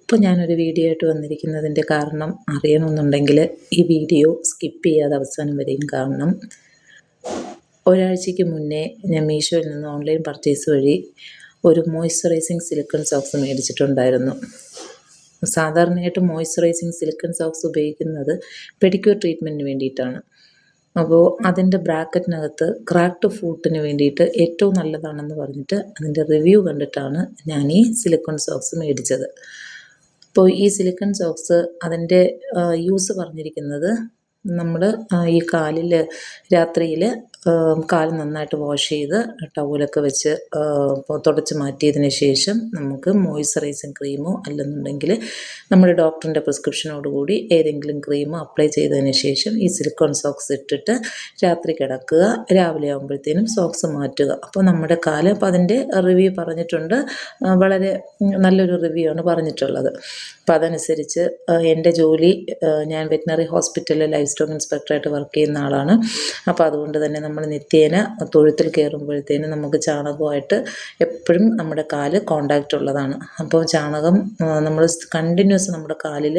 ഇപ്പോൾ ഞാനൊരു വീഡിയോ ആയിട്ട് വന്നിരിക്കുന്നതിൻ്റെ കാരണം അറിയണമെന്നുണ്ടെങ്കിൽ ഈ വീഡിയോ സ്കിപ്പ് ചെയ്യാതെ അവസാനം വരെയും കാണണം. ഒരാഴ്ചയ്ക്ക് മുന്നേ ഞാൻ മീഷോയിൽ നിന്ന് ഓൺലൈൻ പർച്ചേസ് വഴി ഒരു മോയ്സ്ചറൈസിങ് സിലിക്കൺ സോക്സ് മേടിച്ചിട്ടുണ്ടായിരുന്നു. സാധാരണയായിട്ട് മോയ്സ്ചറൈസിങ് സിലിക്കൺ സോക്സ് ഉപയോഗിക്കുന്നത് പെഡിക്യൂർ ട്രീറ്റ്മെൻറ്റിന് വേണ്ടിയിട്ടാണ്. അപ്പോൾ അതിൻ്റെ ബ്രാക്കറ്റിനകത്ത് ക്രാക്ഡ് ഫൂട്ടിന് വേണ്ടിയിട്ട് ഏറ്റവും നല്ലതാണെന്ന് പറഞ്ഞിട്ട് അതിൻ്റെ റിവ്യൂ കണ്ടിട്ടാണ് ഞാൻ ഈ സിലിക്കൺ സോക്സ് മേടിച്ചത്. അപ്പോൾ ഈ സിലിക്കൺ സോക്സ് അതിൻ്റെ യൂസ് പറഞ്ഞിരിക്കുന്നത് നമ്മൾ ഈ കാലിൽ രാത്രിയിൽ കാൽ നന്നായിട്ട് വാഷ് ചെയ്ത് ടവലൊക്കെ വെച്ച് തുടച്ച് മാറ്റിയതിന് ശേഷം നമുക്ക് മോയ്സ്ചറൈസിങ് ക്രീമോ അല്ലെന്നുണ്ടെങ്കിൽ നമ്മുടെ ഡോക്ടറിൻ്റെ പ്രിസ്ക്രിപ്ഷനോടുകൂടി ഏതെങ്കിലും ക്രീമോ അപ്ലൈ ചെയ്തതിന് ശേഷം ഈ സിലിക്കോൺ സോക്സ് ഇട്ടിട്ട് രാത്രി കിടക്കുക, രാവിലെ ആകുമ്പോഴത്തേനും സോക്സ് മാറ്റുക. അപ്പോൾ നമ്മുടെ കാല്, അപ്പോൾ അതിൻ്റെ റിവ്യൂ പറഞ്ഞിട്ടുണ്ട്, വളരെ നല്ലൊരു റിവ്യൂ ആണ് പറഞ്ഞിട്ടുള്ളത്. അപ്പോൾ അതനുസരിച്ച് എൻ്റെ ജോലി, ഞാൻ വെറ്റിനറി ഹോസ്പിറ്റലിൽ ലൈഫ് സ്റ്റോക്ക് ഇൻസ്പെക്ടറായിട്ട് വർക്ക് ചെയ്യുന്ന ആളാണ്. അപ്പോൾ അതുകൊണ്ട് തന്നെ നമ്മൾ നിത്യേന തൊഴുത്തിൽ കയറുമ്പോഴത്തേനും നമുക്ക് ചാണകമായിട്ട് എപ്പോഴും നമ്മുടെ കാല് കോണ്ടാക്റ്റ് ഉള്ളതാണ്. അപ്പോൾ ചാണകം നമ്മൾ കണ്ടിന്യൂസ് നമ്മുടെ കാലിൽ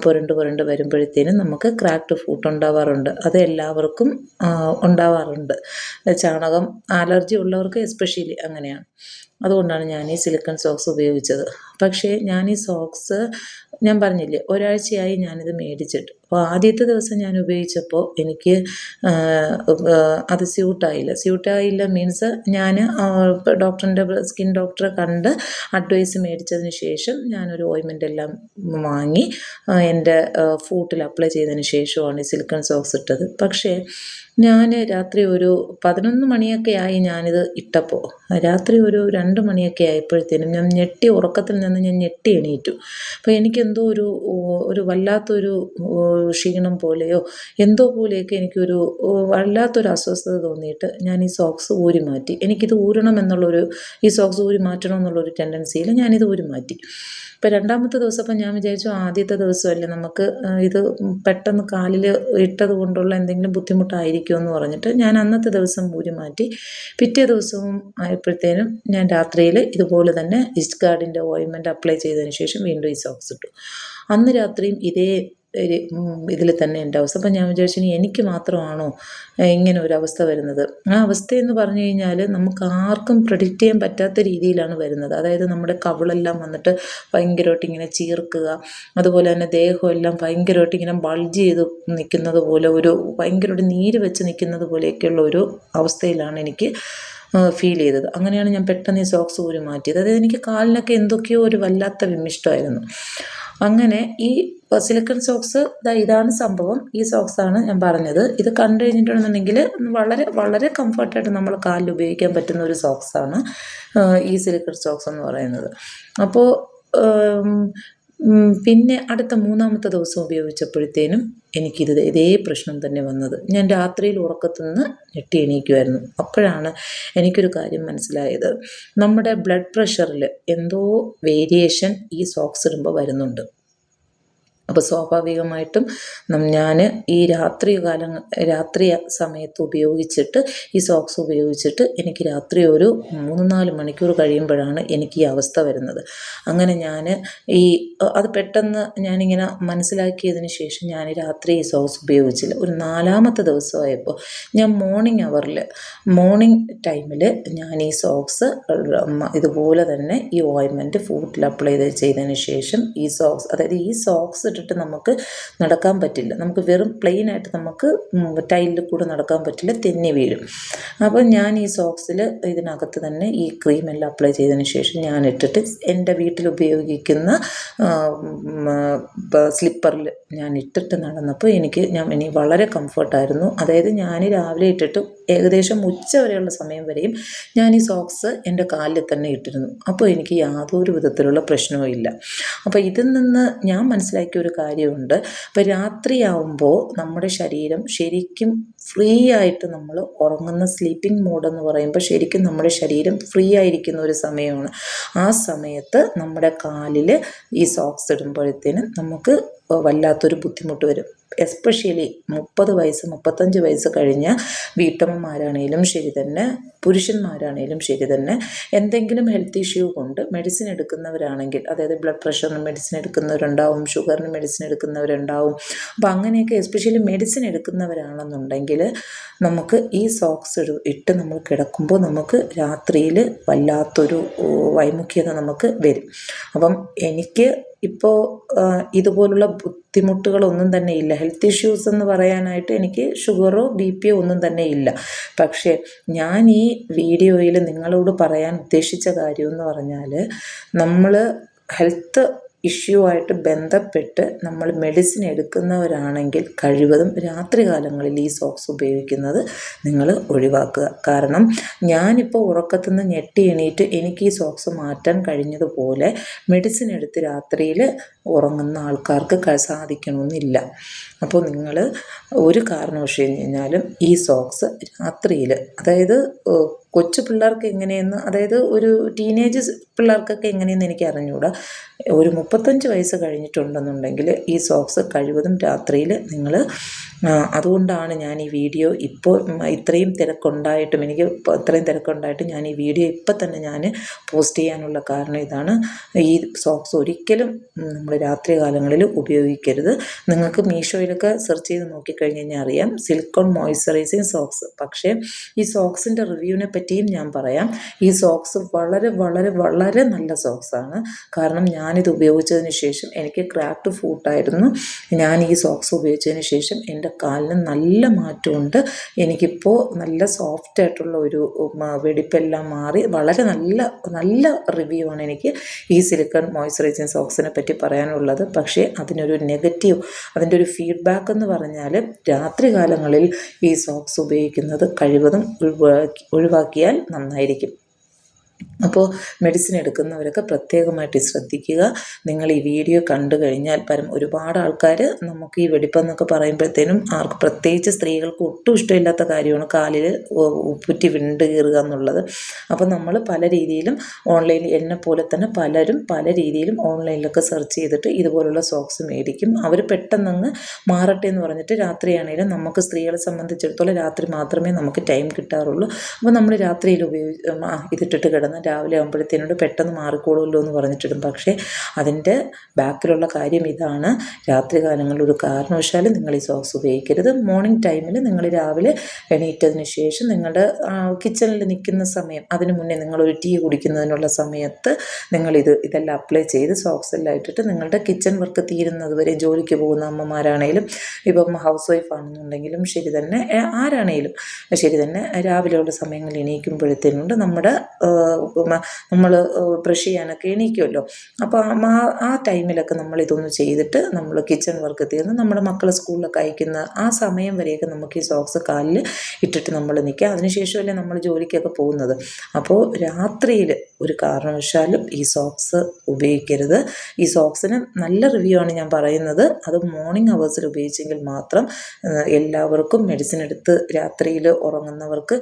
പുരണ്ട് വരുമ്പോഴത്തേനും നമുക്ക് ക്രാക്ഡ് ഫൂട്ട് ഉണ്ടാവാറുണ്ട്. അത് എല്ലാവർക്കും ഉണ്ടാവാറുണ്ട്. ചാണകം അലർജി ഉള്ളവർക്ക് എസ്പെഷ്യലി അങ്ങനെയാണ്. അതുകൊണ്ടാണ് ഞാൻ ഈ സിലിക്കൺ സോക്സ് ഉപയോഗിച്ചത്. പക്ഷേ ഞാൻ ഈ സോക്സ്, ഞാൻ പറഞ്ഞില്ലേ, ഒരാഴ്ചയായി ഞാനിത് മേടിച്ചിട്ട്. അപ്പോൾ ആദ്യത്തെ ദിവസം ഞാൻ ഉപയോഗിച്ചപ്പോൾ എനിക്ക് അത് സ്യൂട്ടായില്ല മീൻസ് ഞാൻ ഡോക്ടറിൻ്റെ സ്കിൻ ഡോക്ടറെ കണ്ട് അഡ്വൈസ് മേടിച്ചതിന് ശേഷം ഞാനൊരു ഓയിൻമെൻ്റ് എല്ലാം വാങ്ങി എൻ്റെ ഫൂട്ടിൽ അപ്ലൈ ചെയ്തതിന് ശേഷമാണ് ഈ സിലിക്കൺ സോക്സ് ഇട്ടത്. പക്ഷേ ഞാൻ രാത്രി ഒരു 11 മണിയൊക്കെ ആയി ഞാനിത് ഇട്ടപ്പോൾ. രാത്രി ഒരു 2 മണിയൊക്കെ ആയപ്പോഴത്തേനും ഞാൻ ഉറക്കത്തിൽ നിന്ന് ഞാൻ ഞെട്ടി എണീറ്റു. അപ്പോൾ എനിക്കെന്തോ ഒരു വല്ലാത്തൊരു ക്ഷീണം പോലെയോ എന്തോ പോലെയൊക്കെ എനിക്കൊരു വല്ലാത്തൊരു അസ്വസ്ഥത തോന്നിയിട്ട് ഞാൻ ഈ സോക്സ് ഊരി മാറ്റി. എനിക്കിത് ഈ സോക്സ് ഊരി മാറ്റണം എന്നുള്ളൊരു ടെൻഡൻസിയിൽ ഞാനിത് ഊരി മാറ്റി. ഇപ്പോൾ രണ്ടാമത്തെ ദിവസം അപ്പം ഞാൻ വിചാരിച്ചു, ആദ്യത്തെ ദിവസമല്ലേ, നമുക്ക് ഇത് പെട്ടെന്ന് കാലിൽ ഇട്ടത് കൊണ്ടുള്ള എന്തെങ്കിലും ബുദ്ധിമുട്ടായിരിക്കുമോ എന്ന് പറഞ്ഞിട്ട് ഞാൻ അന്നത്തെ ദിവസം ഊരി മാറ്റി. പിറ്റേ ദിവസവും ആയപ്പോഴത്തേനും ഞാൻ രാത്രിയിൽ ഇതുപോലെ തന്നെ ഈസ്റ്റ് ഗാർഡിൻ്റെ ഓയിൻമെൻറ്റ് അപ്ലൈ ചെയ്തതിന് ശേഷം വീണ്ടും ഈ സോക്സ് ഇട്ടു. അന്ന് രാത്രിയും ഇതേ ഇതിൽ തന്നെ എൻ്റെ അവസ്ഥ. അപ്പം ഞാൻ വിചാരിച്ചു, ഇനി എനിക്ക് മാത്രമാണോ ഇങ്ങനെ ഒരു അവസ്ഥ വരുന്നത്? ആ അവസ്ഥയെന്ന് പറഞ്ഞു കഴിഞ്ഞാൽ നമുക്ക് ആർക്കും പ്രെഡിക്റ്റ് ചെയ്യാൻ പറ്റാത്ത രീതിയിലാണ് വരുന്നത്. അതായത് നമ്മുടെ കവിളെല്ലാം വന്നിട്ട് ഭയങ്കരമായിട്ട് ഇങ്ങനെ ചീർക്കുക, അതുപോലെ തന്നെ ദേഹമെല്ലാം ഭയങ്കരമായിട്ട് ഇങ്ങനെ ബൾജ് ചെയ്ത് നിൽക്കുന്നത് പോലെ, ഭയങ്കരമായിട്ട് നീര് വെച്ച് നിൽക്കുന്നത് പോലെയൊക്കെയുള്ള ഒരു അവസ്ഥയിലാണ് എനിക്ക് ഫീൽ ചെയ്തത്. അങ്ങനെയാണ് ഞാൻ പെട്ടെന്ന് ഈ സോക്സ് ഊരി മാറ്റിയത്. അതായത് എനിക്ക് കാലിനൊക്കെ എന്തൊക്കെയോ ഒരു വല്ലാത്ത വിമിഷ്ടമായിരുന്നു. അങ്ങനെ ഈ സിലിക്കൺ സോക്സ് ഇതാണ് സംഭവം. ഈ സോക്സാണ് ഞാൻ പറഞ്ഞത്. ഇത് കണ്ടു കഴിഞ്ഞിട്ടുണ്ടെന്നുണ്ടെങ്കിൽ വളരെ വളരെ കംഫർട്ടായിട്ട് നമ്മൾ കാലിൽ ഉപയോഗിക്കാൻ പറ്റുന്ന ഒരു സോക്സാണ് ഈ സിലിക്കൺ സോക്സ് എന്ന് പറയുന്നത്. അപ്പോൾ പിന്നെ അടുത്ത 3-ാമത്തെ ദിവസം ഉപയോഗിച്ചപ്പോഴത്തേനും ഇതേ പ്രശ്നം തന്നെ വന്നത്. ഞാൻ രാത്രിയിൽ ഉറക്കത്തു നിന്ന് ഞെട്ടി എണീക്കുമായിരുന്നു. അപ്പോഴാണ് എനിക്കൊരു കാര്യം മനസ്സിലായത്. നമ്മുടെ ബ്ലഡ് പ്രഷറിൽ എന്തോ വേരിയേഷൻ ഈ സോക്സ് ഇടുമ്പോൾ വരുന്നുണ്ട്. അപ്പോൾ സ്വാഭാവികമായിട്ടും ഞാൻ ഈ രാത്രി സമയത്ത് ഉപയോഗിച്ചിട്ട്, ഈ സോക്സ് ഉപയോഗിച്ചിട്ട് എനിക്ക് രാത്രി ഒരു 3-4 മണിക്കൂർ കഴിയുമ്പോഴാണ് എനിക്ക് ഈ അവസ്ഥ വരുന്നത്. അങ്ങനെ അത് പെട്ടെന്ന് ഞാനിങ്ങനെ മനസ്സിലാക്കിയതിന് ശേഷം ഞാൻ രാത്രി ഈ സോക്സ് ഉപയോഗിച്ചില്ല. ഒരു 4-ാമത്തെ ദിവസമായപ്പോൾ ഞാൻ മോർണിംഗ് ടൈമിൽ ഞാൻ ഈ സോക്സ് ഇതുപോലെ തന്നെ ഈ ഓയിൻമെൻറ്റ് ഫൂട്ടിൽ അപ്ലൈ ചെയ്തതിന് ശേഷം ഈ സോക്സ് ഇട്ടിട്ട് നമുക്ക് നടക്കാൻ പറ്റില്ല. നമുക്ക് വെറും പ്ലെയിൻ ആയിട്ട് നമുക്ക് ടൈലിൽ കൂടെ നടക്കാൻ പറ്റില്ല, തെന്നി വീഴും. അപ്പോൾ ഞാൻ ഈ സോക്സിൽ ഇതിനകത്ത് തന്നെ ഈ ക്രീമെല്ലാം അപ്ലൈ ചെയ്തതിന് ശേഷം ഞാൻ ഇട്ടിട്ട് എൻ്റെ വീട്ടിൽ ഉപയോഗിക്കുന്ന സ്ലിപ്പറിൽ ഞാൻ ഇട്ടിട്ട് നടന്നപ്പോൾ എനിക്ക് വളരെ കംഫർട്ടായിരുന്നു. അതായത് ഞാൻ രാവിലെ ഇട്ടിട്ട് ഏകദേശം ഉച്ച വരെയുള്ള സമയം വരെയും ഞാൻ ഈ സോക്സ് എൻ്റെ കാലിൽ തന്നെ ഇട്ടിരുന്നു. അപ്പോൾ എനിക്ക് യാതൊരു വിധത്തിലുള്ള പ്രശ്നവും ഇല്ല. അപ്പോൾ ഇതിൽ നിന്ന് ഞാൻ മനസ്സിലാക്കിയ ഒരു കാര്യമുണ്ട്. അപ്പോൾ രാത്രിയാവുമ്പോൾ നമ്മുടെ ശരീരം ശരിക്കും ഫ്രീ ആയിട്ട് നമ്മൾ ഉറങ്ങുന്ന സ്ലീപ്പിംഗ് മോഡെന്ന് പറയുമ്പോൾ ശരിക്കും നമ്മുടെ ശരീരം ഫ്രീ ആയിരിക്കുന്ന ഒരു സമയമാണ്. ആ സമയത്ത് നമ്മുടെ കാലിൽ ഈ സോക്സ് ഇടുമ്പോഴത്തേനും നമുക്ക് വല്ലാത്തൊരു ബുദ്ധിമുട്ട് വരും. എസ്പെഷ്യലി 30 വയസ്സ് 35 വയസ്സ് കഴിഞ്ഞ വീട്ടമ്മമാരാണേലും ശരി തന്നെ, പുരുഷന്മാരാണേലും ശരി തന്നെ, എന്തെങ്കിലും ഹെൽത്ത് ഇഷ്യൂ കൊണ്ട് മെഡിസിൻ എടുക്കുന്നവരാണെങ്കിൽ, അതായത് ബ്ലഡ് പ്രഷറിന് മെഡിസിൻ എടുക്കുന്നവരുണ്ടാവും, ഷുഗറിന് മെഡിസിൻ എടുക്കുന്നവരുണ്ടാവും. അപ്പോൾ അങ്ങനെയൊക്കെ എസ്പെഷ്യലി മെഡിസിൻ എടുക്കുന്നവരാണെന്നുണ്ടെങ്കിൽ നമുക്ക് ഈ സോക്സ് ഇട്ട് നമ്മൾ കിടക്കുമ്പോൾ നമുക്ക് രാത്രിയിൽ വല്ലാത്തൊരു വൈമുഖ്യത നമുക്ക് വരും. അപ്പം എനിക്ക് ഇപ്പോൾ ഇതുപോലുള്ള ബുദ്ധിമുട്ടുകളൊന്നും തന്നെ ഇല്ല. ഹെൽത്ത് ഇഷ്യൂസ് എന്ന് പറയാനായിട്ട് എനിക്ക് ഷുഗറോ BP ഒന്നും തന്നെ ഇല്ല. പക്ഷേ ഞാൻ ഈ വീഡിയോയിൽ നിങ്ങളോട് പറയാൻ ഉദ്ദേശിച്ച കാര്യമെന്ന് പറഞ്ഞാൽ, നമ്മൾ ഹെൽത്ത് ഇഷ്യൂ ആയിട്ട് ബന്ധപ്പെട്ട് നമ്മൾ മെഡിസിൻ എടുക്കുന്നവരാണെങ്കിൽ കഴിവതും രാത്രി കാലങ്ങളിൽ ഈ സോക്സ് ഉപയോഗിക്കുന്നത് നിങ്ങൾ ഒഴിവാക്കുക. കാരണം ഞാനിപ്പോൾ ഉറക്കത്തു നിന്ന് ഞെട്ടി എണീറ്റ് എനിക്ക് ഈ സോക്സ് മാറ്റാൻ കഴിഞ്ഞതുപോലെ മെഡിസിൻ എടുത്ത് രാത്രിയിൽ ഉറങ്ങുന്ന ആൾക്കാർക്ക് സാധിക്കണമെന്നില്ല. അപ്പോൾ നിങ്ങൾ ഒരു കാരണവശാലും ഈ സോക്സ് രാത്രിയിൽ, അതായത് കൊച്ചു പിള്ളേർക്ക് എങ്ങനെയെന്ന്, അതായത് ഒരു ടീനേജ് പിള്ളേർക്കൊക്കെ എങ്ങനെയെന്ന് എനിക്ക് അറിഞ്ഞുകൂടാ. ഒരു 35 വയസ്സ് കഴിഞ്ഞിട്ടുണ്ടെന്നുണ്ടെങ്കിൽ ഈ സോക്സ് കഴിവതും രാത്രിയിൽ നിങ്ങൾ, അതുകൊണ്ടാണ് ഞാൻ ഈ വീഡിയോ ഇപ്പോൾ ഇത്രയും തിരക്കുണ്ടായിട്ടും ഞാൻ ഈ വീഡിയോ ഇപ്പം തന്നെ ഞാൻ പോസ്റ്റ് ചെയ്യാനുള്ള കാരണം ഇതാണ്. ഈ സോക്സ് ഒരിക്കലും നമ്മൾ രാത്രി കാലങ്ങളിൽ ഉപയോഗിക്കരുത്. നിങ്ങൾക്ക് മീഷോയിലൊക്കെ സെർച്ച് ചെയ്ത് നോക്കിക്കഴിഞ്ഞ് കഴിഞ്ഞാൽ അറിയാം, സിലിക്കോൺ മോയ്സ്ചറൈസിങ് സോക്സ്. പക്ഷേ ഈ സോക്സിൻ്റെ റിവ്യൂവിനെ പറ്റിയും ഞാൻ പറയാം. ഈ സോക്സ് വളരെ വളരെ വളരെ നല്ല സോക്സാണ്. കാരണം ഞാനിത് ഉപയോഗിച്ചതിന് ശേഷം എനിക്ക് ക്രാക്ഡ് ഫൂട്ടായിരുന്നു. ഞാൻ ഈ സോക്സ് ഉപയോഗിച്ചതിന് ശേഷം എൻ്റെ കാലിന് നല്ല മാറ്റമുണ്ട്. എനിക്കിപ്പോൾ നല്ല സോഫ്റ്റ് ആയിട്ടുള്ള ഒരു വെടിപ്പെല്ലാം മാറി വളരെ നല്ല നല്ല റിവ്യൂ ആണ് എനിക്ക് ഈ സിലിക്കൺ മോയ്സ്ചറൈസിങ് സോക്സിനെ പറ്റി പറയാനുള്ളത്. പക്ഷേ അതിനൊരു നെഗറ്റീവ്, അതിൻ്റെ ഒരു ഫീഡ്ബാക്ക് എന്ന് പറഞ്ഞാൽ രാത്രി കാലങ്ങളിൽ ഈ സോക്സ് ഉപയോഗിക്കുന്നത് കഴിവതും ഒഴിവാക്കിയാൽ നന്നായിരിക്കും. അപ്പോൾ മെഡിസിൻ എടുക്കുന്നവരൊക്കെ പ്രത്യേകമായിട്ട് ശ്രദ്ധിക്കുക. നിങ്ങൾ ഈ വീഡിയോ കണ്ടു കഴിഞ്ഞാൽ ഒരുപാട് ആൾക്കാർ, നമുക്ക് ഈ വെടിപ്പെന്നൊക്കെ പറയുമ്പോഴത്തേനും ആർക്ക്, പ്രത്യേകിച്ച് സ്ത്രീകൾക്ക് ഒട്ടും ഇഷ്ടമില്ലാത്ത കാര്യമാണ് കാലിൽ ഉപ്പുറ്റി വിണ്ട് കീറുക എന്നുള്ളത്. അപ്പോൾ നമ്മൾ പല രീതിയിലും ഓൺലൈനിൽ, എന്നെപ്പോലെ തന്നെ പലരും പല രീതിയിലും ഓൺലൈനിലൊക്കെ സെർച്ച് ചെയ്തിട്ട് ഇതുപോലുള്ള സോക്സ് മേടിക്കും. അവർ പെട്ടെന്നങ്ങ് മാറട്ടെ എന്ന് പറഞ്ഞിട്ട്, രാത്രിയാണെങ്കിലും നമുക്ക് സ്ത്രീകളെ സംബന്ധിച്ചിടത്തോളം രാത്രി മാത്രമേ നമുക്ക് ടൈം കിട്ടാറുള്ളൂ. അപ്പോൾ നമ്മൾ രാത്രിയിൽ ഇതിട്ടിട്ട് കിടന്ന് രാവിലെ ആകുമ്പോഴത്തേനോട് പെട്ടെന്ന് മാറിക്കോളുമല്ലോ എന്ന് പറഞ്ഞിട്ടിടും. പക്ഷേ അതിൻ്റെ ബാക്കിലുള്ള കാര്യം ഇതാണ്. രാത്രി കാലങ്ങളിൽ ഒരു കാരണവശാലും നിങ്ങൾ ഈ സോക്സ് ഉപയോഗിക്കരുത്. മോർണിംഗ് ടൈമിൽ നിങ്ങൾ രാവിലെ എണീറ്റതിന് ശേഷം നിങ്ങളുടെ കിച്ചണിൽ നിൽക്കുന്ന സമയം, അതിന് മുന്നേ നിങ്ങളൊരു ടീ കുടിക്കുന്നതിനുള്ള സമയത്ത് ഇതെല്ലാം അപ്ലൈ ചെയ്ത് സോക്സ് എല്ലാം ഇട്ടിട്ട് നിങ്ങളുടെ കിച്ചൺ വർക്ക് തീരുന്നത് വരെ, ജോലിക്ക് പോകുന്ന അമ്മമാരാണേലും ഇപ്പം ഹൗസ് വൈഫ് ആണെന്നുണ്ടെങ്കിലും ശരി തന്നെ, ആരാണേലും ശരി തന്നെ, രാവിലെയുള്ള സമയങ്ങളിൽ എണീക്കുമ്പോഴത്തേനുണ്ട് നമ്മൾ ബ്രഷ് ചെയ്യാനൊക്കെ എണീക്കുമല്ലോ. അപ്പോൾ ആ ടൈമിലൊക്കെ നമ്മളിതൊന്ന് ചെയ്തിട്ട് നമ്മൾ കിച്ചൺ വർക്ക് തീർന്ന് നമ്മുടെ മക്കളെ സ്കൂളിലൊക്കെ അയക്കുന്ന ആ സമയം വരെയൊക്കെ നമുക്ക് ഈ സോക്സ് കാലിൽ ഇട്ടിട്ട് നമ്മൾ നിൽക്കുക. അതിനുശേഷമല്ലേ നമ്മൾ ജോലിക്കൊക്കെ പോകുന്നത്. അപ്പോൾ രാത്രിയിൽ ഒരു കാരണവശാലും ഈ സോക്സ് ഉപയോഗിക്കരുത്. ഈ സോക്സിന് നല്ല റിവ്യൂ ആണ് ഞാൻ പറയുന്നത്. അത് മോർണിംഗ് അവേഴ്സിൽ ഉപയോഗിച്ചെങ്കിൽ മാത്രം. എല്ലാവർക്കും മെഡിസിൻ എടുത്ത് രാത്രിയിൽ ഉറങ്ങുന്നവർക്ക്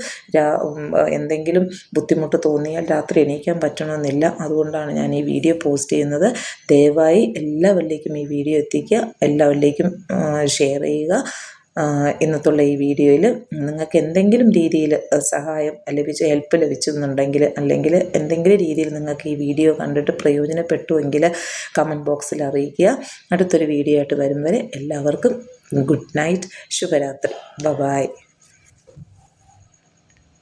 എന്തെങ്കിലും ബുദ്ധിമുട്ട് തോന്നിയാൽ രാത്രി എണീക്കാൻ പറ്റണമെന്നില്ല. അതുകൊണ്ടാണ് ഞാൻ ഈ വീഡിയോ പോസ്റ്റ് ചെയ്യുന്നത്. ദയവായി എല്ലാവരിലേക്കും ഈ വീഡിയോ എത്തിക്കുക, എല്ലാവരിലേക്കും ഷെയർ ചെയ്യുക. ഇന്നത്തുള്ള ഈ വീഡിയോയിൽ നിങ്ങൾക്ക് എന്തെങ്കിലും രീതിയിൽ സഹായം ഹെൽപ്പ് ലഭിച്ചെന്നുണ്ടെങ്കിൽ, അല്ലെങ്കിൽ എന്തെങ്കിലും രീതിയിൽ നിങ്ങൾക്ക് ഈ വീഡിയോ കണ്ടിട്ട് പ്രയോജനപ്പെട്ടുവെങ്കിൽ കമൻറ്റ് ബോക്സിൽ അറിയിക്കുക. അടുത്തൊരു വീഡിയോ ആയിട്ട് വരും വരെ എല്ലാവർക്കും ഗുഡ് നൈറ്റ്, ശുഭരാത്രി, ബൈ.